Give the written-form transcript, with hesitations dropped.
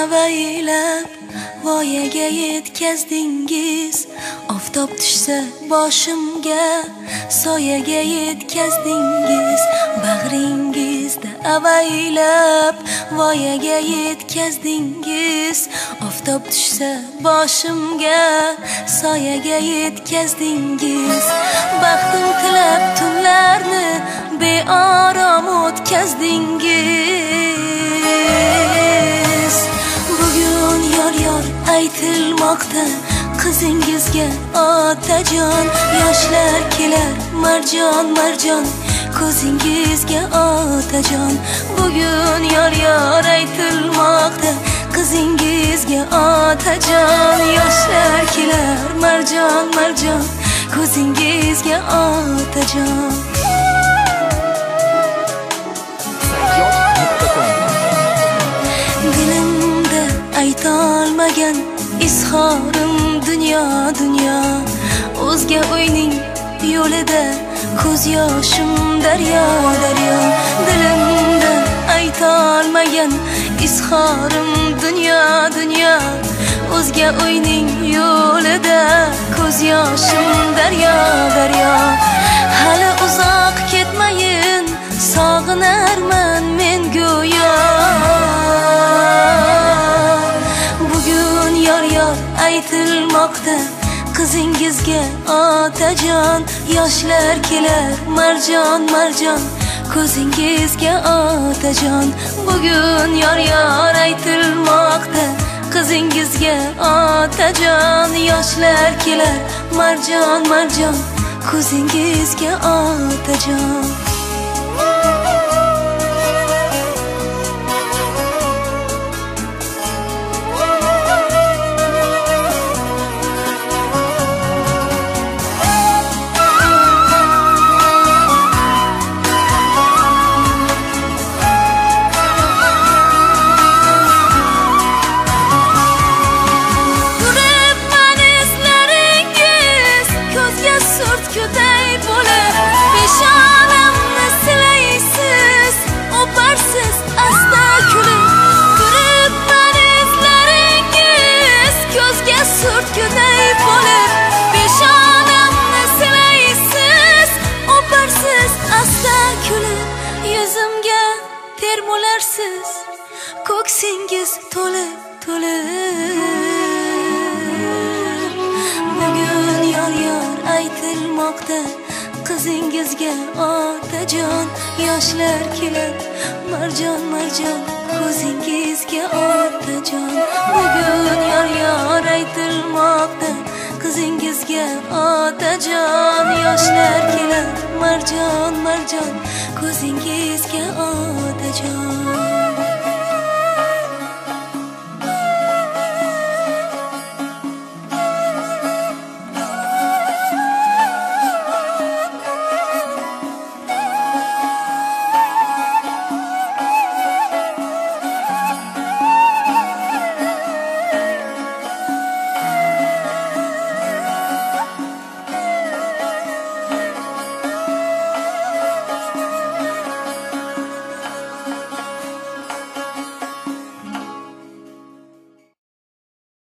avaylab voyaga yetkazdingiz. Oftob tushsa boshimga soyaga yetkazdingiz. Bag'ringizda avaylab voyaga yetkazdingiz. Oftob tushsa boshimga soyaga yetkazdingiz. Baxtim tilab tunlarni beorom o'tkazdingiz. Bugun yor aytilmoqda qizingizga otajon. Yoshlar kelar marjon ko'zingizga otajon. Bugun yor aytilmoqda qizingizga otajon. Yoshlar kelar marjon ko'zingizga otajon. Dilimda aytolmagan izhorim dunyo. O'zga o'yning yo'lida ko'z yoshim daryo. Dilimda aytolmagan izhorim dunyo. O'zga o'yning yo'lida ko'z yoshim daryo. Hali uzoq ketmayin, sog'inarman men go'yo. Bugun yor aytilmoqda qizingizga otajon. Yoshlar kelar marjon ko'zingizga otajon. Bugun yor aytilmoqda qizingizga otajon. Yoshlar kelar marjon ko'zingizga otajon. Yuzimga termularsiz ko'ksingiz to'lib. Bugun yor aytilmoqda qizingizga otajon. Yoshlar kelar marjon ko'zingizga otajon. Bugun yor aytilmoqda qizingizga otajon. Yoshlar kelar marjon ko'zingizga otajon.